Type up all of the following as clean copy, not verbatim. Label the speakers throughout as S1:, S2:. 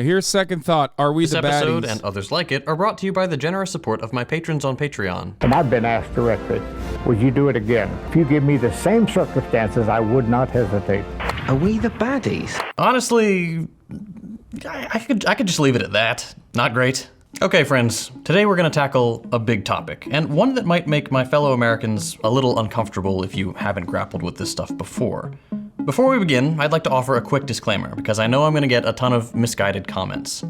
S1: here's second thought. Are we the baddies?
S2: This episode and others like it are brought to you by the generous support of my patrons on Patreon.
S3: And I've been asked directly, would you do it again? If you give me the same circumstances, I would not hesitate.
S4: Are we the baddies?
S2: Honestly, I could just leave it at that. Not great. Okay, friends, today we're going to tackle a big topic, and one that might make my fellow Americans a little uncomfortable if you haven't grappled with this stuff before. Before we begin, I'd like to offer a quick disclaimer, because I know I'm going to get a ton of misguided comments.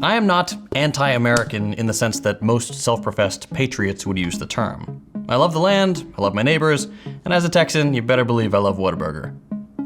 S2: I am not anti-American in the sense that most self-professed patriots would use the term. I love the land, I love my neighbors, and as a Texan, you better believe I love Whataburger.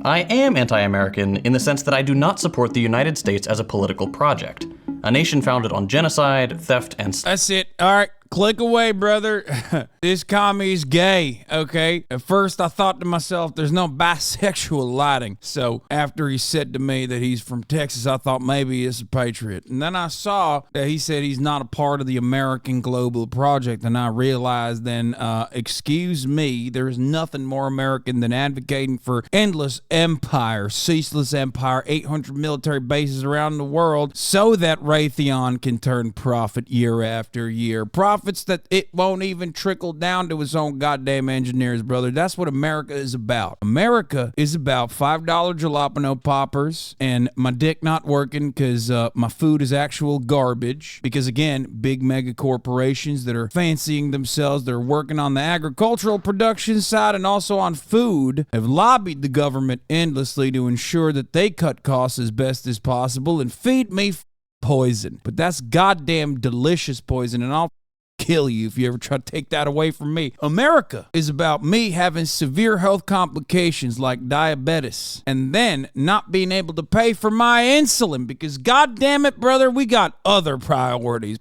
S2: I am anti-American in the sense that I do not support the United States as a political project. A nation founded on genocide, theft, and...
S1: That's it. All right. Click away, brother. This commie's gay, okay? At first, I thought to myself, there's no bisexual lighting. So after he said to me that he's from Texas, I thought maybe he's a patriot. And then I saw that he said he's not a part of the American Global Project. And I realized then, excuse me, there's nothing more American than advocating for endless empire, ceaseless empire, 800 military bases around the world so that Raytheon can turn profit year after year. Profits that it won't even trickle down to its own goddamn engineers, brother. That's what America is about. America is about $5 jalapeno poppers and my dick not working because my food is actual garbage. Because again, big mega corporations that are fancying themselves, they're working on the agricultural production side and also on food, have lobbied the government endlessly to ensure that they cut costs as best as possible and feed me poison. But that's goddamn delicious poison, and I'll kill you if you ever try to take that away from me. America is about me having severe health complications like diabetes and then not being able to pay for my insulin because goddamn it, brother, we got other priorities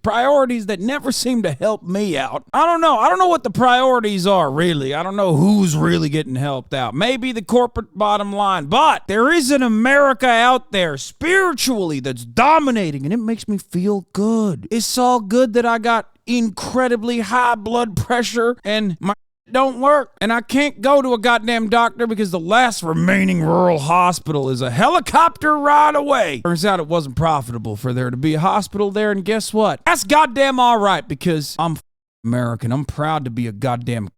S1: that never seem to help me out. I don't know what the priorities are, really. I don't know who's really getting helped out. Maybe the corporate bottom line, but there is an America out there spiritually that's dominating, and it makes me feel good. It's all good that I got incredibly high blood pressure and my don't work, and I can't go to a goddamn doctor because the last remaining rural hospital is a helicopter ride away. Turns out it wasn't profitable for there to be a hospital there, and guess what? That's goddamn all right because I'm American. I'm proud to be a goddamn...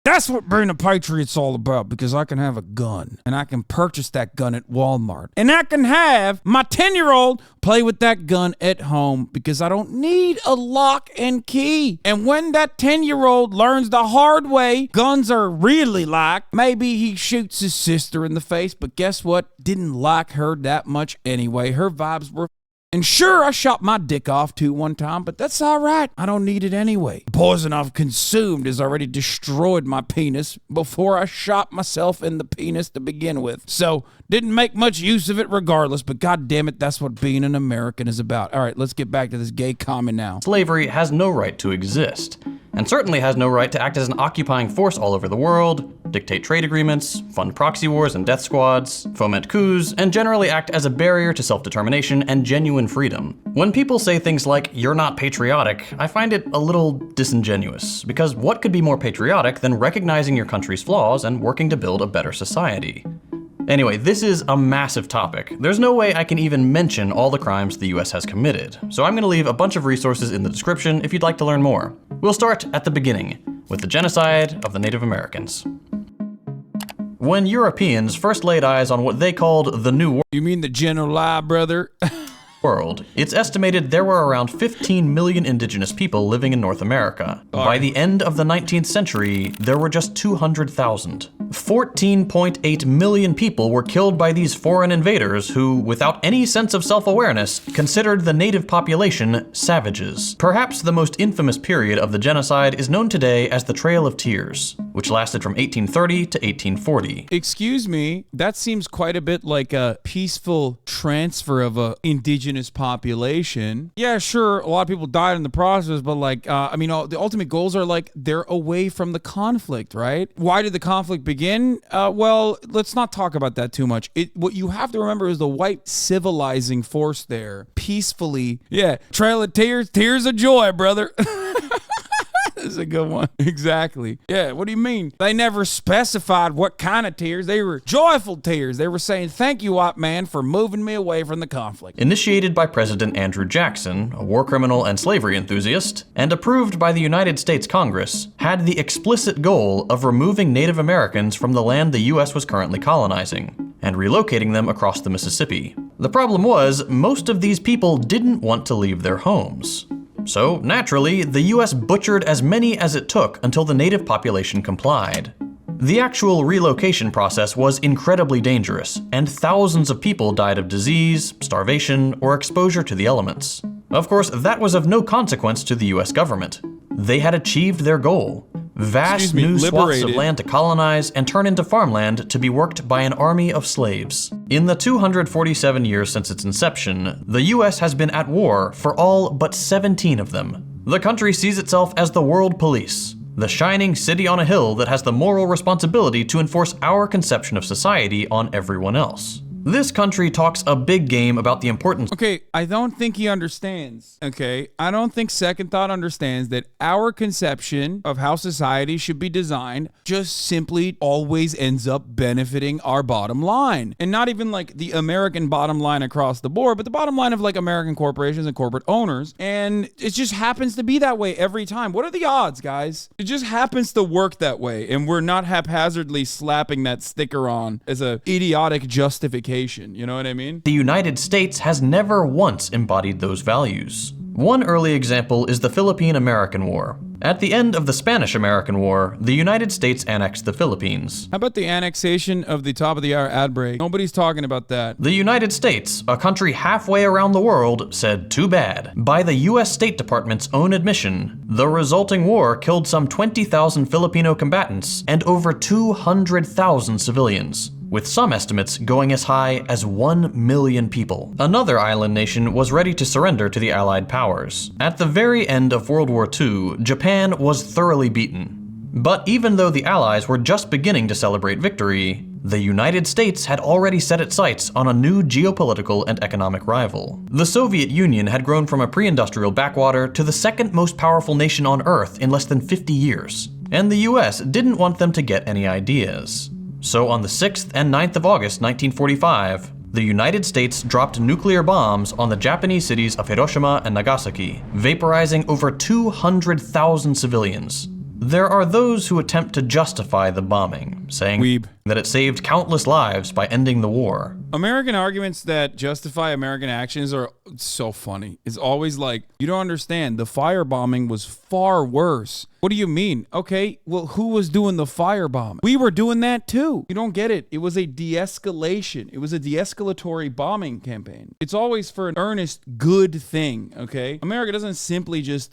S1: That's what being a patriot's all about, because I can have a gun, and I can purchase that gun at Walmart, and I can have my 10-year-old play with that gun at home because I don't need a lock and key. And when that 10-year-old learns the hard way guns are really like, maybe he shoots his sister in the face, but guess what? Didn't like her that much anyway. Her vibes were... And sure, I shot my dick off too one time, but that's all right. I don't need it anyway. The poison I've consumed has already destroyed my penis before I shot myself in the penis to begin with. So, didn't make much use of it regardless, but god damn it, that's what being an American is about. All right, let's get back to this gay comment now.
S2: Slavery has no right to exist, and certainly has no right to act as an occupying force all over the world, dictate trade agreements, fund proxy wars and death squads, foment coups, and generally act as a barrier to self-determination and genuine freedom. When people say things like, "You're not patriotic," I find it a little disingenuous, because what could be more patriotic than recognizing your country's flaws and working to build a better society? Anyway, this is a massive topic. There's no way I can even mention all the crimes the US has committed, so I'm gonna leave a bunch of resources in the description if you'd like to learn more. We'll start at the beginning, with the genocide of the Native Americans. When Europeans first laid eyes on what they called the New World...
S1: You mean the general lie, brother?
S2: World, it's estimated there were around 15 million indigenous people living in North America. By the end of the 19th century, there were just 200,000. 14.8 million people were killed by these foreign invaders who, without any sense of self-awareness, considered the native population savages. Perhaps the most infamous period of the genocide is known today as the Trail of Tears, which lasted from 1830 to 1840.
S1: Excuse me, that seems quite a bit like a peaceful transfer of a indigenous population. Yeah, sure, a lot of people died in the process, but like, the ultimate goals are like, they're away from the conflict, right? Why did the conflict begin? Well, let's not talk about that too much. What you have to remember is the white civilizing force there, peacefully, Trail of Tears, tears of joy, brother. That's a good one. Exactly. Yeah, what do you mean? They never specified what kind of tears. They were joyful tears. They were saying, thank you, white man, for moving me away from the conflict.
S2: Initiated by President Andrew Jackson, a war criminal and slavery enthusiast, and approved by the United States Congress, had the explicit goal of removing Native Americans from the land the US was currently colonizing, and relocating them across the Mississippi. The problem was, most of these people didn't want to leave their homes. So, naturally, the US butchered as many as it took until the native population complied. The actual relocation process was incredibly dangerous, and thousands of people died of disease, starvation, or exposure to the elements. Of course, that was of no consequence to the US government. They had achieved their goal. Vast new swaths of land to colonize and turn into farmland to be worked by an army of slaves. In the 247 years since its inception, the US has been at war for all but 17 of them. The country sees itself as the world police, the shining city on a hill that has the moral responsibility to enforce our conception of society on everyone else. This country talks a big game about the importance.
S1: Okay, I don't think he understands. Okay, I don't think Second Thought understands that our conception of how society should be designed just simply always ends up benefiting our bottom line. And not even like the American bottom line across the board, but the bottom line of like American corporations and corporate owners. And it just happens to be that way every time. What are the odds, guys? It just happens to work that way. And we're not haphazardly slapping that sticker on as a idiotic justification. You know what I mean?
S2: The United States has never once embodied those values. One early example is the Philippine-American War. At the end of the Spanish-American War, the United States annexed the Philippines.
S1: How about the annexation of the top of the hour ad break? Nobody's talking about that.
S2: The United States, a country halfway around the world, said too bad. By the US State Department's own admission, the resulting war killed some 20,000 Filipino combatants and over 200,000 civilians, with some estimates going as high as 1 million people. Another island nation was ready to surrender to the Allied powers. At the very end of World War II, Japan was thoroughly beaten. But even though the Allies were just beginning to celebrate victory, the United States had already set its sights on a new geopolitical and economic rival. The Soviet Union had grown from a pre-industrial backwater to the second most powerful nation on Earth in less than 50 years. And the US didn't want them to get any ideas. So on the 6th and 9th of August 1945, the United States dropped nuclear bombs on the Japanese cities of Hiroshima and Nagasaki, vaporizing over 200,000 civilians. There are those who attempt to justify the bombing, saying that it saved countless lives by ending the war.
S1: American arguments that justify American actions are so funny. It's always like, you don't understand, the firebombing was far worse. What do you mean? Okay, well, who was doing the firebombing? We were doing that too. You don't get it. It was a de-escalation. It was a de-escalatory bombing campaign. It's always for an earnest, good thing, okay? America doesn't simply just,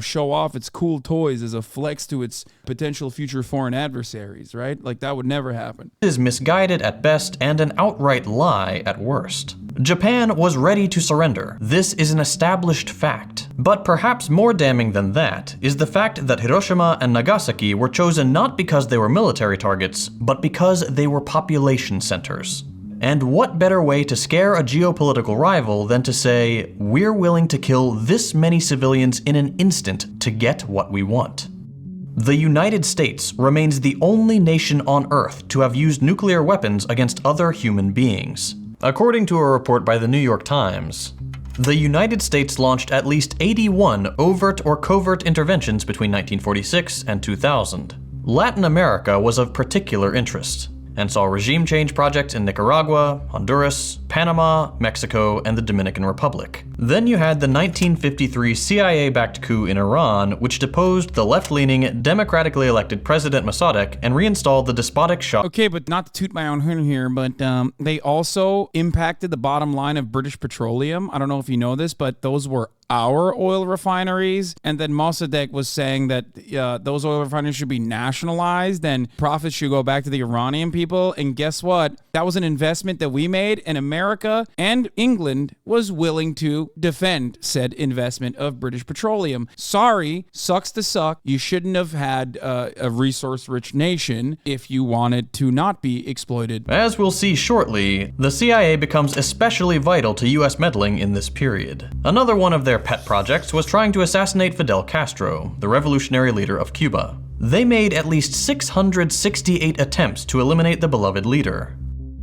S1: show off its cool toys as a flex to its potential future foreign adversaries, right? Like, that would never happen.
S2: It is misguided at best and an outright lie at worst. Japan was ready to surrender. This is an established fact. But perhaps more damning than that is the fact that Hiroshima and Nagasaki were chosen not because they were military targets, but because they were population centers. And what better way to scare a geopolitical rival than to say, we're willing to kill this many civilians in an instant to get what we want? The United States remains the only nation on Earth to have used nuclear weapons against other human beings. According to a report by the New York Times, the United States launched at least 81 overt or covert interventions between 1946 and 2000. Latin America was of particular interest, and saw regime change projects in Nicaragua, Honduras, Panama, Mexico, and the Dominican Republic. Then you had the 1953 CIA-backed coup in Iran, which deposed the left-leaning, democratically elected President Mossadegh and reinstalled the despotic Shah.
S1: Okay, but not to toot my own horn here, but they also impacted the bottom line of British Petroleum. I don't know if you know this, but those were our oil refineries, and then Mossadegh was saying that those oil refineries should be nationalized and profits should go back to the Iranian people. And guess what? That was an investment that we made, and America America and England was willing to defend said investment of British petroleum. Sorry, sucks to suck. You shouldn't have had a resource-rich nation if you wanted to not be exploited.
S2: As we'll see shortly, the CIA becomes especially vital to US meddling in this period. Another one of their pet projects was trying to assassinate Fidel Castro, the revolutionary leader of Cuba. They made at least 668 attempts to eliminate the beloved leader,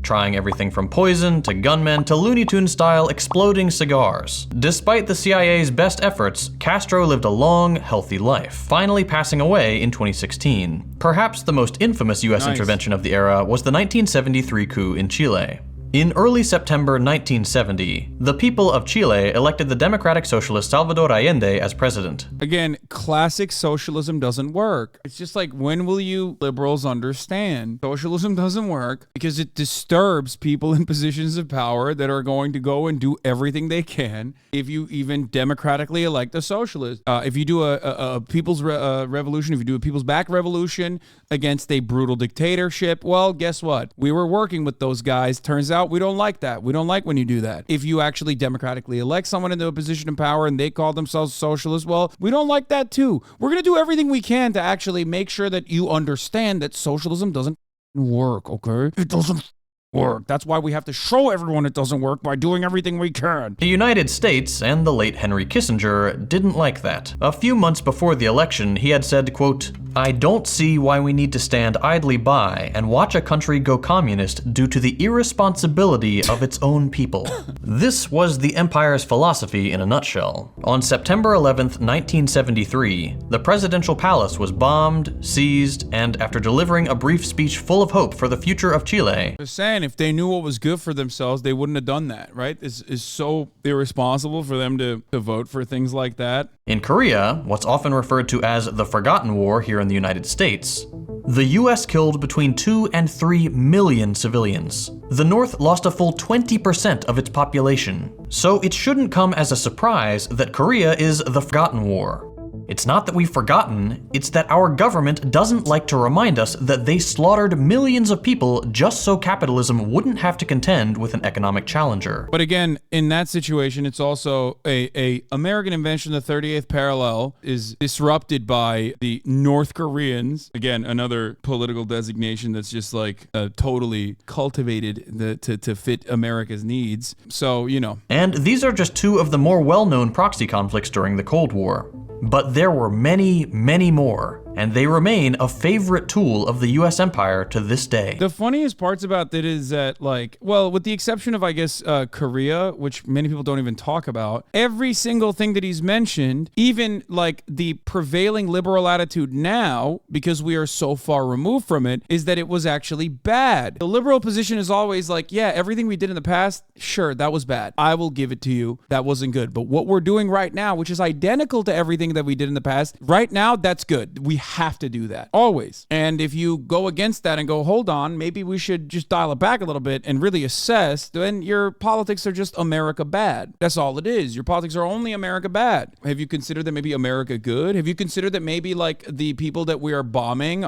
S2: trying everything from poison to gunmen to Looney Tunes-style exploding cigars. Despite the CIA's best efforts, Castro lived a long, healthy life, finally passing away in 2016. Perhaps the most infamous US intervention of the era was the 1973 coup in Chile. In early September 1970, the people of Chile elected the democratic socialist Salvador Allende as president.
S1: Again, classic socialism doesn't work. It's just like, when will you liberals understand? Socialism doesn't work because it disturbs people in positions of power that are going to go and do everything they can if you even democratically elect a socialist. If you do a people's revolution, if you do a people's back revolution against a brutal dictatorship, well, guess what? We were working with those guys. Turns out we don't like that. We don't like when you do that. If you actually democratically elect someone into a position of power and they call themselves socialists, well, we don't like that too. We're going to do everything we can to actually make sure that you understand that socialism doesn't work, okay? It doesn't work. That's why we have to show everyone it doesn't work by doing everything we can.
S2: The United States and the late Henry Kissinger didn't like that. A few months before the election, he had said, quote, "I don't see why we need to stand idly by and watch a country go communist due to the irresponsibility of its own people." This was the empire's philosophy in a nutshell. On September 11th, 1973, the presidential palace was bombed, seized, and after delivering a brief speech full of hope for the future of Chile,
S1: Just saying, if they knew what was good for themselves, they wouldn't have done that, right? It's so irresponsible for them to vote for things like that.
S2: in Korea, what's often referred to as the Forgotten War here in the United States, the US killed between 2 and 3 million civilians. The North lost a full 20% of its population. So it shouldn't come as a surprise that Korea is the Forgotten War. It's not that we've forgotten, it's that our government doesn't like to remind us that they slaughtered millions of people just so capitalism wouldn't have to contend with an economic challenger.
S1: But again, in that situation, it's also a American invention. The 38th parallel is disrupted by the North Koreans. Again, another political designation that's just like totally cultivated to fit America's needs. So, you know.
S2: And these are just two of the more well-known proxy conflicts during the Cold War. But there were many, many more, and they remain a favorite tool of the US empire to this day.
S1: The funniest parts about that is that, like, well, with the exception of, I guess, Korea, which many people don't even talk about, every single thing that he's mentioned, even like the prevailing liberal attitude now, because we are so far removed from it, is that it was actually bad. The liberal position is always like, yeah, everything we did in the past, sure, that was bad. I will give it to you. That wasn't good. But what we're doing right now, which is identical to everything that we did in the past, right now, that's good. We have to do that always. And if you go against that and go, hold on, maybe we should just dial it back a little bit and really assess, then your politics are just America bad. That's all it is. Your politics are only America bad. Have you considered that maybe America good? Have you considered that maybe like the people that we are bombing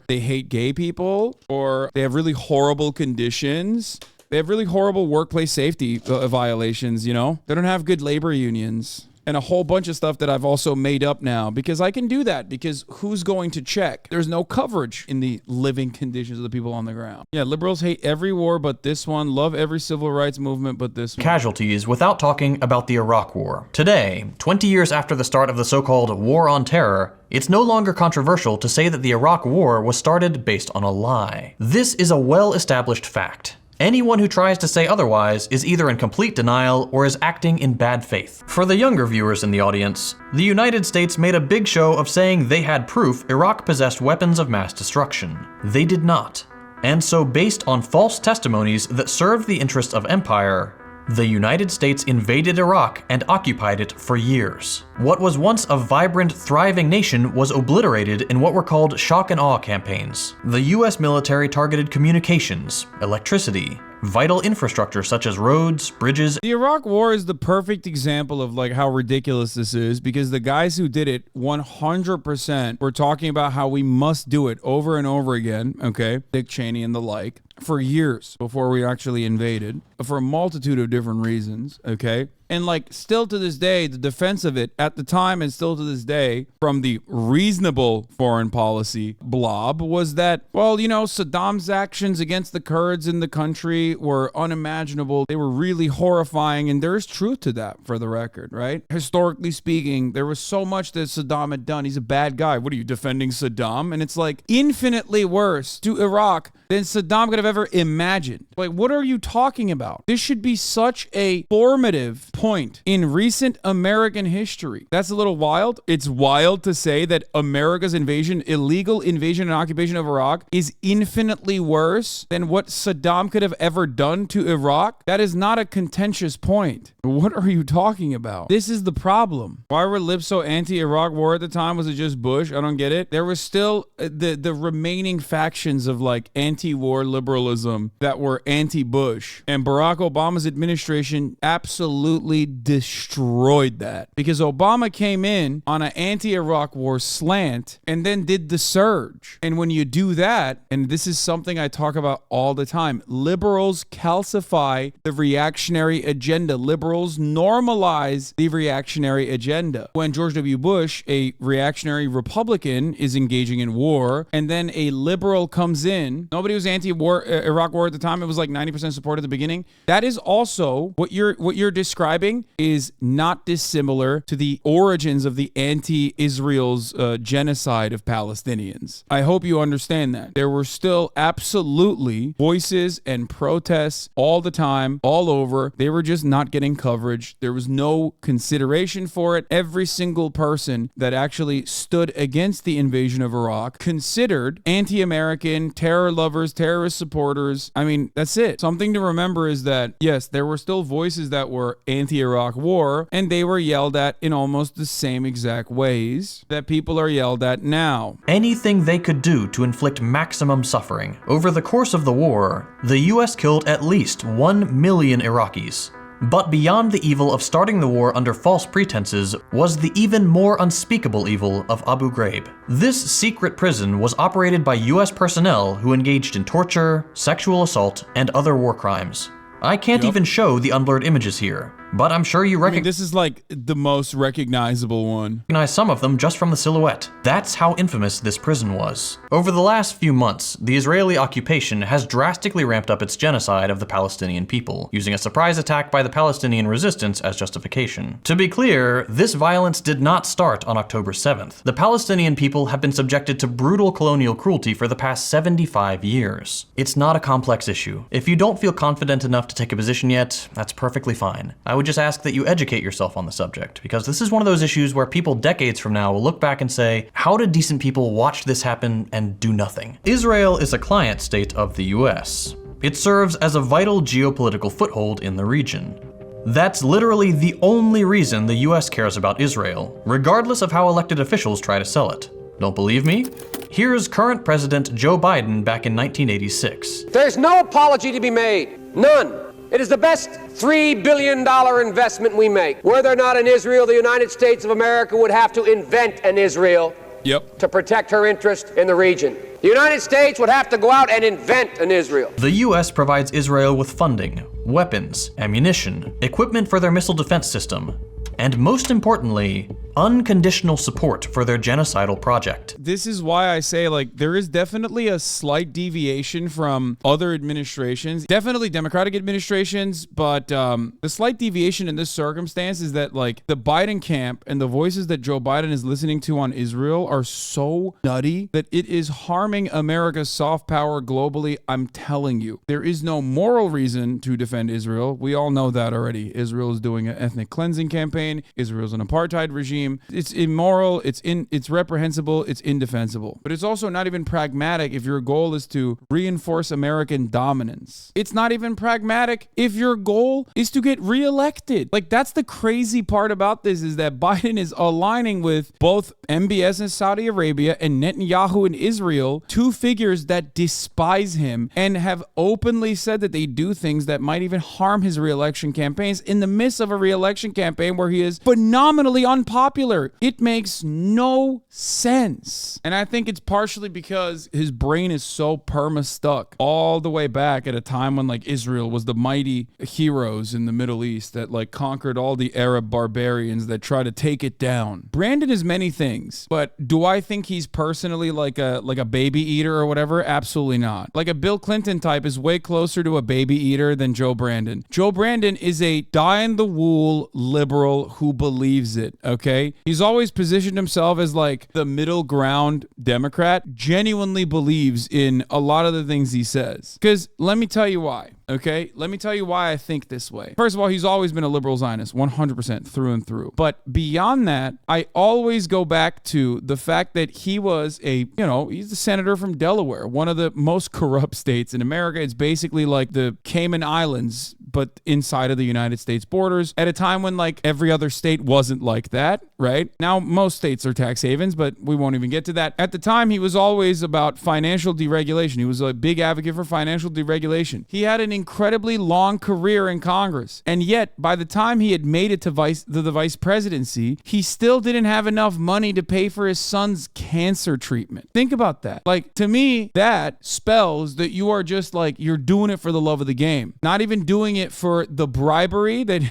S1: they hate gay people, or they have really horrible conditions? They have really horrible workplace safety violations, you know? They don't have good labor unions. And a whole bunch of stuff that I've also made up now, because I can do that, because who's going to check? There's no coverage in the living conditions of the people on the ground. Yeah, liberals hate every war but this one, love every civil rights movement but this one.
S2: Casualties without talking about the Iraq War. Today, 20 years after the start of the so-called War on Terror, it's no longer controversial to say that the Iraq War was started based on a lie. This is a well-established fact. Anyone who tries to say otherwise is either in complete denial or is acting in bad faith. For the younger viewers in the audience, the United States made a big show of saying they had proof Iraq possessed weapons of mass destruction. They did not. And so, based on false testimonies that served the interests of empire, the United States invaded Iraq and occupied it for years. What was once a vibrant, thriving nation was obliterated in what were called shock and awe campaigns. The US military targeted communications, electricity, vital infrastructure such as roads, bridges.
S1: The Iraq War is the perfect example of like how ridiculous this is, because the guys who did it 100% were talking about how we must do it over and over again, okay? Dick Cheney and the like, for years before we actually invaded, for a multitude of different reasons, okay? And like still to this day, the defense of it at the time and still to this day from the reasonable foreign policy blob was that, well, you know, Saddam's actions against the Kurds in the country were unimaginable. They were really horrifying. And there is truth to that, for the record, right? Historically speaking, there was so much that Saddam had done. He's a bad guy. What are you, defending Saddam? And it's like infinitely worse to Iraq than Saddam could have ever imagined. Like, what are you talking about? This should be such a formative point in recent American history. That's a little wild. It's wild to say that America's invasion, illegal invasion and occupation of Iraq, is infinitely worse than what Saddam could have ever done to Iraq. That is not a contentious point. What are you talking about? This is the problem. Why were libs so anti-Iraq war at the time? Was it just Bush? I don't get it. There was still the remaining factions of like anti-war liberalism that were anti-Bush, and Barack Obama's administration absolutely destroyed that, because Obama came in on an anti-Iraq war slant and then did the surge. And when you do that, and this is something I talk about all the time, liberals calcify the reactionary agenda. Liberals normalize the reactionary agenda. When George W. Bush, a reactionary Republican, is engaging in war, and then a liberal comes in, nobody was anti-war Iraq war at the time. It was like 90% support at the beginning. That is also what you're describing is not dissimilar to the origins of the anti-Israel's genocide of Palestinians. I hope you understand that. There were still absolutely voices and protests all the time, all over. They were just not getting coverage. There was no consideration for it. Every single person that actually stood against the invasion of Iraq considered anti-American, terror lovers, terrorist supporters. I mean, that's it. Something to remember is that, yes, there were still voices that were anti-Iraq war, and they were yelled at in almost the same exact ways that people are yelled at now.
S2: Anything they could do to inflict maximum suffering. Over the course of the war, the US killed at least 1 million Iraqis. But beyond the evil of starting the war under false pretenses was the even more unspeakable evil of Abu Ghraib. This secret prison was operated by US personnel who engaged in torture, sexual assault, and other war crimes. I can't even show the unblurred images here, but I'm sure you recognize.
S1: This is like the most recognizable one.
S2: Recognize some of them just from the silhouette. That's how infamous this prison was. Over the last few months, the Israeli occupation has drastically ramped up its genocide of the Palestinian people, using a surprise attack by the Palestinian resistance as justification. To be clear, this violence did not start on October 7th. The Palestinian people have been subjected to brutal colonial cruelty for the past 75 years. It's not a complex issue. If you don't feel confident enough to take a position yet, that's perfectly fine. I would just ask that you educate yourself on the subject, because this is one of those issues where people decades from now will look back and say, how did decent people watch this happen and do nothing? Israel is a client state of the US. It serves as a vital geopolitical foothold in the region. That's literally the only reason the US cares about Israel, regardless of how elected officials try to sell it. Don't believe me? Here's current President Joe Biden back in 1986.
S5: There's no apology to be made. None. It is the best $3 billion investment we make. Were there not an Israel, the United States of America would have to invent an Israel to protect her interest in the region. The United States would have to go out and invent an Israel.
S2: The US provides Israel with funding, weapons, ammunition, equipment for their missile defense system, and most importantly, unconditional support for their genocidal project.
S1: This is why I say, like, there is definitely a slight deviation from other administrations, definitely Democratic administrations, but the slight deviation in this circumstance is that, like, the Biden camp and the voices that Joe Biden is listening to on Israel are so nutty that it is harming America's soft power globally. I'm telling you, there is no moral reason to defend Israel. We all know that already. Israel is doing an ethnic cleansing campaign. Israel's an apartheid regime. regime. It's immoral, it's reprehensible, it's indefensible. But it's also not even pragmatic if your goal is to reinforce American dominance. It's not even pragmatic if your goal is to get reelected. Like, that's the crazy part about this, is that Biden is aligning with both MBS in Saudi Arabia and Netanyahu in Israel, two figures that despise him and have openly said that they do things that might even harm his reelection campaigns in the midst of a reelection campaign where he is phenomenally unpopular. It makes no sense. And I think it's partially because his brain is so perma-stuck all the way back at a time when like Israel was the mighty heroes in the Middle East that like conquered all the Arab barbarians that try to take it down. Brandon is many things, but do I think he's personally like a baby eater or whatever? Absolutely not. Like a Bill Clinton type is way closer to a baby eater than Joe Brandon. Joe Brandon is a die-in-the-wool liberal who believes it, okay? He's always positioned himself as like the middle ground Democrat, genuinely believes in a lot of the things he says. Because let me tell you why. Okay, let me tell you why I think this way. First of all, he's always been a liberal Zionist, 100% through and through. But beyond that, I always go back to the fact that he was he's the senator from Delaware, one of the most corrupt states in America. It's basically like the Cayman Islands, but inside of the United States borders, at a time when like every other state wasn't like that, right? Now, most states are tax havens, but we won't even get to that. At the time, he was always about financial deregulation. He was a big advocate for financial deregulation. He had an incredibly long career in Congress. And yet, by the time he had made it to the vice presidency, he still didn't have enough money to pay for his son's cancer treatment. Think about that. Like, to me, that spells that you are just like, you're doing it for the love of the game. Not even doing it for the bribery that,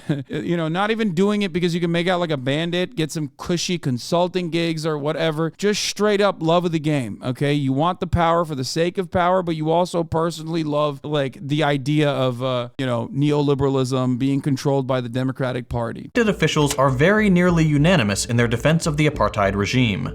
S1: not even doing it because you can make out like a bandit, get some cushy consulting gigs or whatever. Just straight up love of the game, okay? You want the power for the sake of power, but you also personally love like the idea of neoliberalism being controlled by the Democratic Party.
S2: Elected officials are very nearly unanimous in their defense of the apartheid regime,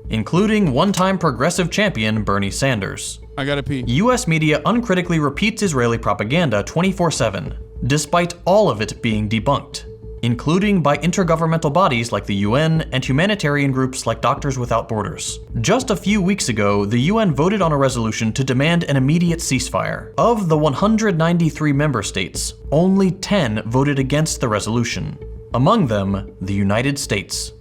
S2: including one-time progressive champion Bernie Sanders.
S1: I gotta pee.
S2: US media uncritically repeats Israeli propaganda 24/7, despite all of it being debunked, including by intergovernmental bodies like the UN and humanitarian groups like Doctors Without Borders. Just a few weeks ago, the UN voted on a resolution to demand an immediate ceasefire. Of the 193 member states, only 10 voted against the resolution. Among them, the United States.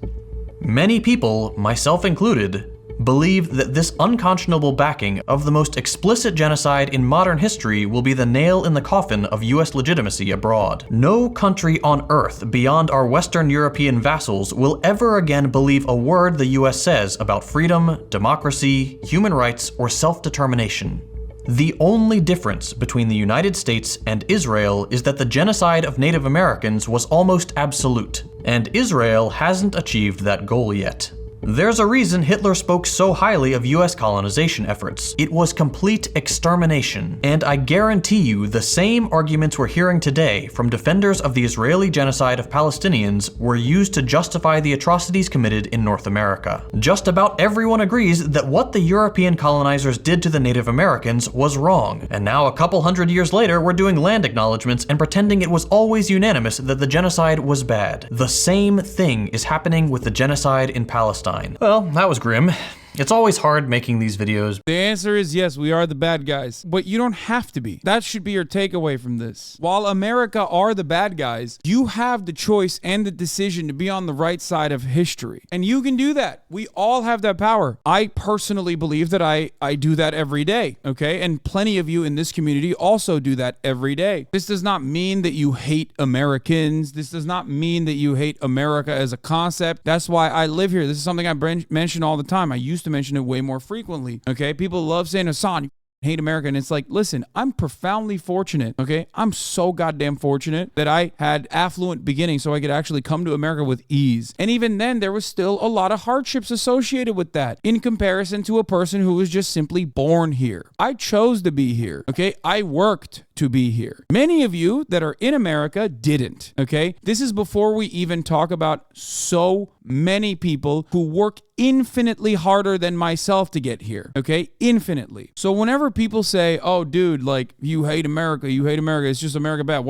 S2: Many people, myself included, believe that this unconscionable backing of the most explicit genocide in modern history will be the nail in the coffin of US legitimacy abroad. No country on earth beyond our Western European vassals will ever again believe a word the US says about freedom, democracy, human rights, or self-determination. The only difference between the United States and Israel is that the genocide of Native Americans was almost absolute, and Israel hasn't achieved that goal yet. There's a reason Hitler spoke so highly of US colonization efforts. It was complete extermination. And I guarantee you the same arguments we're hearing today from defenders of the Israeli genocide of Palestinians were used to justify the atrocities committed in North America. Just about everyone agrees that what the European colonizers did to the Native Americans was wrong. And now a couple hundred years later, we're doing land acknowledgements and pretending it was always unanimous that the genocide was bad. The same thing is happening with the genocide in Palestine. Well, that was grim. It's always hard making these videos.
S1: The answer is yes, we are the bad guys. But you don't have to be. That should be your takeaway from this. While America are the bad guys, you have the choice and the decision to be on the right side of history. And you can do that. We all have that power. I personally believe that I do that every day, okay? And plenty of you in this community also do that every day. This does not mean that you hate Americans. This does not mean that you hate America as a concept. That's why I live here. This is something I mention all the time. I used to mention it way more frequently. Okay, people love saying, Hasan, you hate America, and it's like, listen, I'm profoundly fortunate. Okay, I'm so goddamn fortunate that I had affluent beginnings so I could actually come to America with ease. And even then, there was still a lot of hardships associated with that in comparison to a person who was just simply born here. I chose to be here. Okay, I worked to be here. Many of you that are in America didn't, okay? This is before we even talk about so many people who work infinitely harder than myself to get here, okay? Infinitely. So whenever people say, oh, dude, like, you hate America, it's just America bad.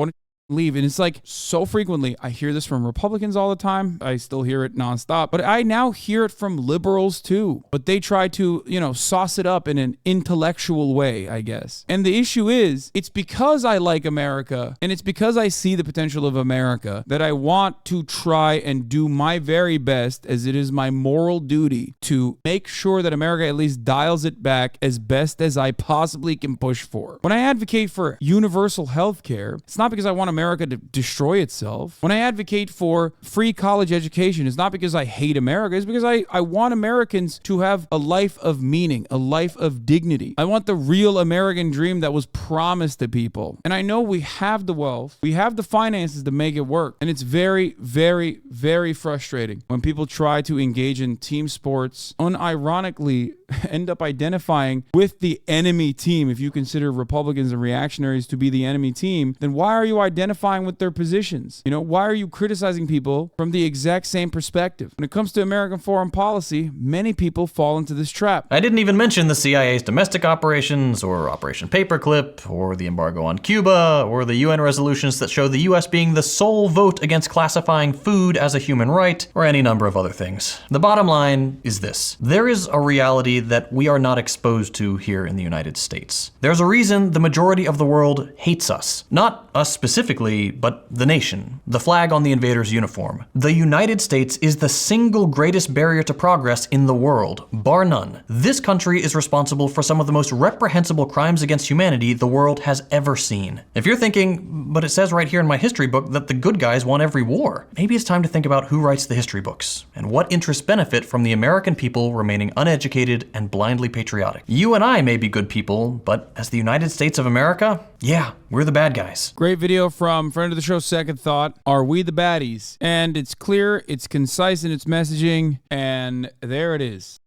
S1: leave. And it's like so frequently, I hear this from Republicans all the time. I still hear it nonstop, but I now hear it from liberals too. But they try to, sauce it up in an intellectual way, I guess. And the issue is, it's because I like America and it's because I see the potential of America that I want to try and do my very best, as it is my moral duty to make sure that America at least dials it back as best as I possibly can push for. When I advocate for universal health care, it's not because I want America to destroy itself. When I advocate for free college education, it's not because I hate America. It's because I want Americans to have a life of meaning, a life of dignity. I want the real American dream that was promised to people. And I know we have the wealth, we have the finances to make it work. And it's very, very, very frustrating when people try to engage in team sports, unironically end up identifying with the enemy team. If you consider Republicans and reactionaries to be the enemy team, then why are you identifying with their positions? Why are you criticizing people from the exact same perspective? When it comes to American foreign policy, many people fall into this trap.
S2: I didn't even mention the CIA's domestic operations, or Operation Paperclip, or the embargo on Cuba, or the UN resolutions that show the US being the sole vote against classifying food as a human right, or any number of other things. The bottom line is this: there is a reality that we are not exposed to here in the United States. There's a reason the majority of the world hates us. Not us specifically, but the nation, the flag on the invader's uniform. The United States is the single greatest barrier to progress in the world, bar none. This country is responsible for some of the most reprehensible crimes against humanity the world has ever seen. If you're thinking, but it says right here in my history book that the good guys won every war, maybe it's time to think about who writes the history books, and what interests benefit from the American people remaining uneducated and blindly patriotic. You and I may be good people, but as the United States of America, yeah, we're the bad guys.
S1: Great video from friend of the show, Second Thought. Are we the baddies? And it's clear, it's concise in its messaging, and there it is.